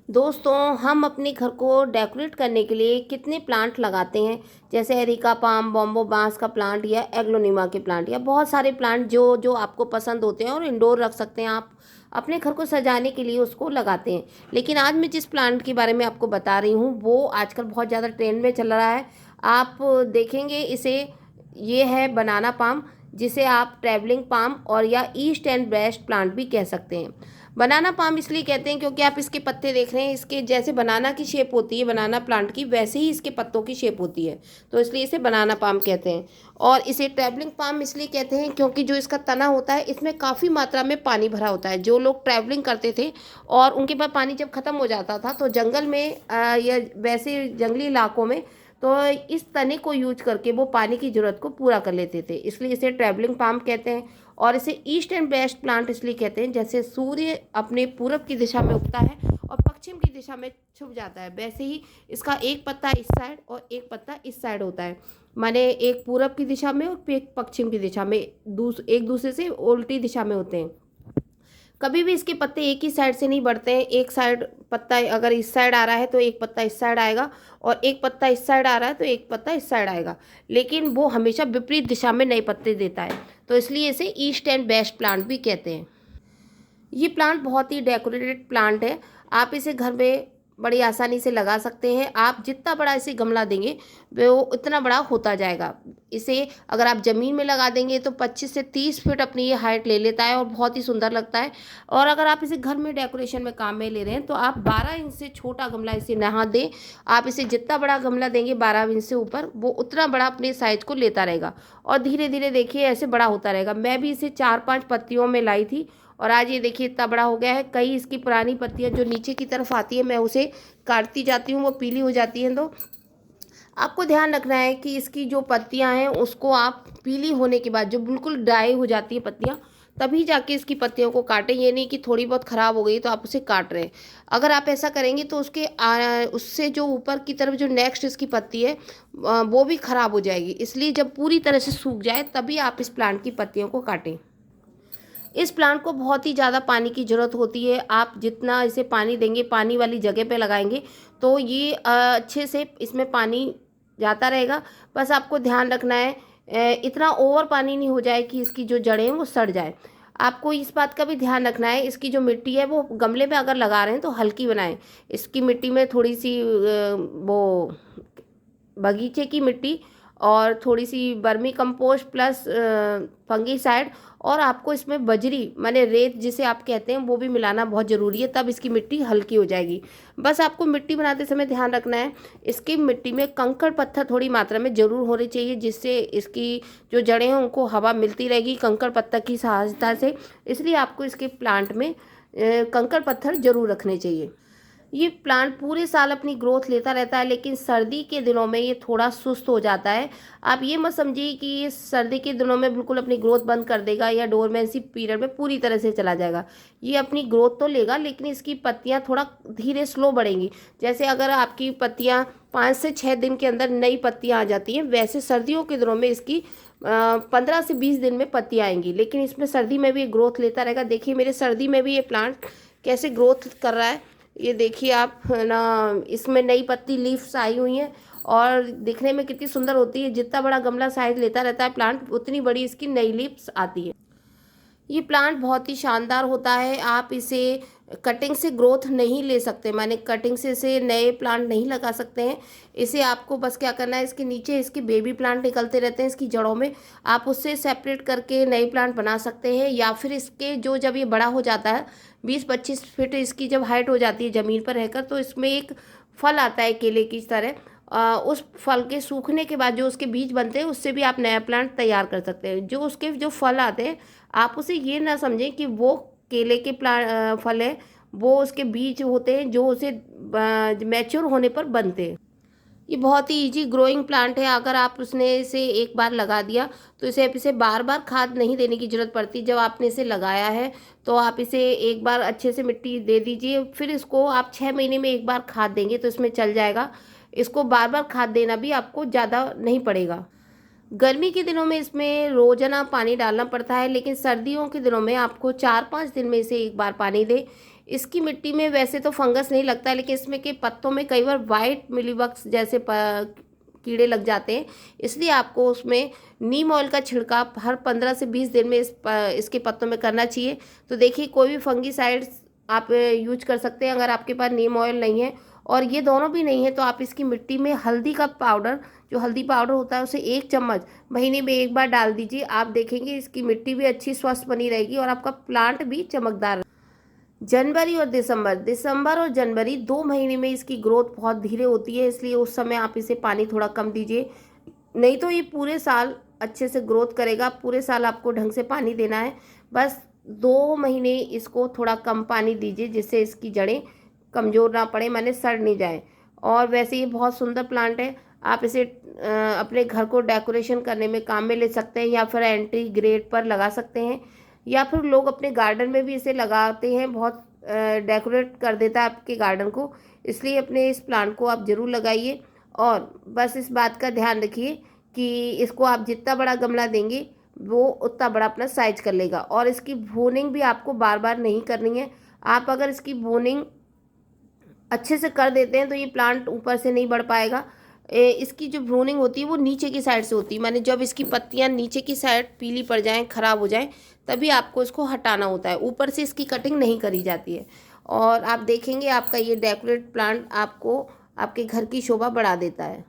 दोस्तों, हम अपने घर को डेकोरेट करने के लिए कितने प्लांट लगाते हैं। जैसे एरिका पाम, बॉम्बो बांस का प्लांट या एग्लोनिमा के प्लांट या बहुत सारे प्लांट जो जो आपको पसंद होते हैं और इंडोर रख सकते हैं। आप अपने घर को सजाने के लिए उसको लगाते हैं। लेकिन आज मैं जिस प्लांट के बारे में आपको बता रही हूँ वो आजकल बहुत ज़्यादा ट्रेंड में चल रहा है। आप देखेंगे इसे, ये है बनाना पाम, जिसे आप ट्रैवलिंग पाम और या ईस्ट एंड वेस्ट प्लांट भी कह सकते हैं। बनाना पाम इसलिए कहते हैं क्योंकि आप इसके पत्ते देख रहे हैं, इसके जैसे बनाना की शेप होती है बनाना प्लांट की, वैसे ही इसके पत्तों की शेप होती है, तो इसलिए इसे बनाना पाम कहते हैं। और इसे ट्रैवलिंग पाम इसलिए कहते हैं क्योंकि जो इसका तना होता है इसमें काफ़ी मात्रा में पानी भरा होता है। जो लोग ट्रैवलिंग करते थे और उनके पास पानी जब ख़त्म हो जाता था तो जंगल में या वैसे जंगली इलाकों में तो इस तने को यूज करके वो पानी की ज़रूरत को पूरा कर लेते थे, इसलिए इसे ट्रैवलिंग पाम कहते हैं। और इसे ईस्ट एंड वेस्ट प्लांट इसलिए कहते हैं जैसे सूर्य अपने पूरब की दिशा में उगता है और पश्चिम की दिशा में छुप जाता है, वैसे ही इसका एक पत्ता इस साइड और एक पत्ता इस साइड होता है। माने एक पूरब की दिशा में और एक पश्चिम की दिशा में, एक दूसरे से उल्टी दिशा में होते हैं। कभी भी इसके पत्ते एक ही साइड से नहीं बढ़ते हैं। एक साइड पत्ता अगर इस साइड आ रहा है तो एक पत्ता इस साइड आएगा, और एक पत्ता इस साइड आ रहा है तो एक पत्ता इस साइड आएगा, लेकिन वो हमेशा विपरीत दिशा में नए पत्ते देता है, तो इसलिए इसे ईस्ट एंड वेस्ट प्लांट भी कहते हैं। ये प्लांट बहुत ही डेकोरेटेड प्लांट है। आप इसे घर में बड़ी आसानी से लगा सकते हैं। आप जितना बड़ा इसे गमला देंगे वो उतना बड़ा होता जाएगा। इसे अगर आप ज़मीन में लगा देंगे तो 25 से 30 फीट अपनी ये हाइट ले लेता है और बहुत ही सुंदर लगता है। और अगर आप इसे घर में डेकोरेशन में काम में ले रहे हैं तो आप 12 इंच से छोटा गमला इसे ना दें। आप इसे जितना बड़ा गमला देंगे 12 इंच से ऊपर, वो उतना बड़ा अपने साइज को लेता रहेगा और धीरे धीरे देखिए ऐसे बड़ा होता रहेगा। मैं भी इसे 4-5 पत्तियों में लाई थी और आज ये देखिए इतना बड़ा हो गया है। कई इसकी पुरानी पत्तियां जो नीचे की तरफ आती है मैं उसे काटती जाती हूँ, वो पीली हो जाती हैं। तो आपको ध्यान रखना है कि इसकी जो पत्तियां हैं उसको आप पीली होने के बाद, जो बिल्कुल ड्राई हो जाती है पत्तियां, तभी जाके इसकी पत्तियों को काटें। ये नहीं कि थोड़ी बहुत ख़राब हो गई तो आप उसे काट रहे हैं। अगर आप ऐसा करेंगे तो उससे जो ऊपर की तरफ जो नेक्स्ट इसकी पत्ती है वो भी ख़राब हो जाएगी। इसलिए जब पूरी तरह से सूख जाए तभी आप इस प्लांट की पत्तियों को काटें। इस प्लांट को बहुत ही ज़्यादा पानी की ज़रूरत होती है। आप जितना इसे पानी देंगे, पानी वाली जगह पे लगाएंगे तो ये अच्छे से इसमें पानी जाता रहेगा। बस आपको ध्यान रखना है इतना ओवर पानी नहीं हो जाए कि इसकी जो जड़ें हैं वो सड़ जाए। आपको इस बात का भी ध्यान रखना है इसकी जो मिट्टी है वो गमले में अगर लगा रहे हैं तो हल्की बनाएं। इसकी मिट्टी में थोड़ी सी वो बगीचे की मिट्टी और थोड़ी सी वर्मी कंपोस्ट प्लस फंगीसाइड, और आपको इसमें बजरी माने रेत जिसे आप कहते हैं वो भी मिलाना बहुत ज़रूरी है, तब इसकी मिट्टी हल्की हो जाएगी। बस आपको मिट्टी बनाते समय ध्यान रखना है इसकी मिट्टी में कंकड़ पत्थर थोड़ी मात्रा में ज़रूर होने चाहिए, जिससे इसकी जो जड़ें हैं उनको हवा मिलती रहेगी कंकड़ पत्थर की सहायता से। इसलिए आपको इसके प्लांट में कंकड़ पत्थर ज़रूर रखने चाहिए। ये प्लांट पूरे साल अपनी ग्रोथ लेता रहता है, लेकिन सर्दी के दिनों में ये थोड़ा सुस्त हो जाता है। आप ये मत समझिए कि ये सर्दी के दिनों में बिल्कुल अपनी ग्रोथ बंद कर देगा या डोरमेंसी पीरियड में पूरी तरह से चला जाएगा। ये अपनी ग्रोथ तो लेगा लेकिन इसकी पत्तियां थोड़ा धीरे स्लो बढ़ेंगी। जैसे अगर आपकी पत्तियां 5 से 6 दिन के अंदर नई पत्तियां आ जाती हैं, वैसे सर्दियों के दिनों में इसकी 15 से 20 दिन में पत्तियां आएंगी, लेकिन इसमें सर्दी में भी ग्रोथ लेता रहेगा। देखिए मेरे सर्दी में भी ये प्लांट कैसे ग्रोथ कर रहा है। ये देखिए आप है ना, इसमें नई पत्ती लीव्स आई हुई हैं और दिखने में कितनी सुंदर होती है। जितना बड़ा गमला साइज लेता रहता है प्लांट उतनी बड़ी इसकी नई लीव्स आती है। ये प्लांट बहुत ही शानदार होता है। आप इसे कटिंग से ग्रोथ नहीं ले सकते, माने कटिंग से इसे नए प्लांट नहीं लगा सकते हैं। इसे आपको बस क्या करना है, इसके नीचे इसके बेबी प्लांट निकलते रहते हैं इसकी जड़ों में, आप उससे सेपरेट करके नए प्लांट बना सकते हैं। या फिर इसके जो जब ये बड़ा हो जाता है 20-25 फीट इसकी जब हाइट हो जाती है ज़मीन पर रहकर, तो इसमें एक फल आता है केले की तरह। उस फल के सूखने के बाद जो उसके बीज बनते हैं उससे भी आप नया प्लांट तैयार कर सकते हैं। जो उसके जो फल आते हैं आप उसे ये ना समझें कि वो केले के प्लांट फल है, वो उसके बीज होते हैं जो उसे मैच्योर होने पर बनते हैं। ये बहुत ही इजी ग्रोइंग प्लांट है। अगर आप उसने इसे एक बार लगा दिया तो इसे बार बार खाद नहीं देने की ज़रूरत पड़ती। जब आपने इसे लगाया है तो आप इसे एक बार अच्छे से मिट्टी दे दीजिए, फिर इसको आप 6 महीने में एक बार खाद देंगे तो इसमें चल जाएगा। इसको बार बार खाद देना भी आपको ज़्यादा नहीं पड़ेगा। गर्मी के दिनों में इसमें रोजाना पानी डालना पड़ता है, लेकिन सर्दियों के दिनों में आपको 4-5 दिन में इसे एक बार पानी दें। इसकी मिट्टी में वैसे तो फंगस नहीं लगता है, लेकिन इसमें के पत्तों में कई बार वाइट मिलीबग्स जैसे कीड़े लग जाते हैं। इसलिए आपको उसमें नीम ऑयल का छिड़काव हर 15 से 20 दिन में इसके पत्तों में करना चाहिए। तो देखिए, कोई भी फंगीसाइड्स आप यूज कर सकते हैं अगर आपके पास नीम ऑयल नहीं है, और ये दोनों भी नहीं है तो आप इसकी मिट्टी में हल्दी का पाउडर, जो हल्दी पाउडर होता है उसे 1 चम्मच महीने में 1 बार डाल दीजिए। आप देखेंगे इसकी मिट्टी भी अच्छी स्वस्थ बनी रहेगी और आपका प्लांट भी चमकदार। जनवरी और दिसंबर और जनवरी 2 महीने में इसकी ग्रोथ बहुत धीरे होती है, इसलिए उस समय आप इसे पानी थोड़ा कम दीजिए। नहीं तो ये पूरे साल अच्छे से ग्रोथ करेगा। पूरे साल आपको ढंग से पानी देना है। बस 2 महीने इसको थोड़ा कम पानी दीजिए, जिससे इसकी जड़ें कमज़ोर ना पड़े, माने सड़ नहीं जाए। और वैसे ये बहुत सुंदर प्लांट है। आप इसे अपने घर को डेकोरेशन करने में काम में ले सकते हैं, या फिर एंट्री ग्रेड पर लगा सकते हैं, या फिर लोग अपने गार्डन में भी इसे लगाते हैं। बहुत डेकोरेट कर देता है आपके गार्डन को। इसलिए अपने इस प्लांट को आप ज़रूर लगाइए। और बस इस बात का ध्यान रखिए कि इसको आप जितना बड़ा गमला देंगे वो उतना बड़ा अपना साइज कर लेगा। और इसकी भूनिंग भी आपको बार बार नहीं करनी है। आप अगर इसकी भूनिंग अच्छे से कर देते हैं तो ये प्लांट ऊपर से नहीं बढ़ पाएगा। इसकी जो प्रूनिंग होती है वो नीचे की साइड से होती है, माने जब इसकी पत्तियां नीचे की साइड पीली पड़ जाएं, खराब हो जाएं, तभी आपको इसको हटाना होता है। ऊपर से इसकी कटिंग नहीं करी जाती है। और आप देखेंगे आपका ये डेकोरेट प्लांट आपको आपके घर की शोभा बढ़ा देता है।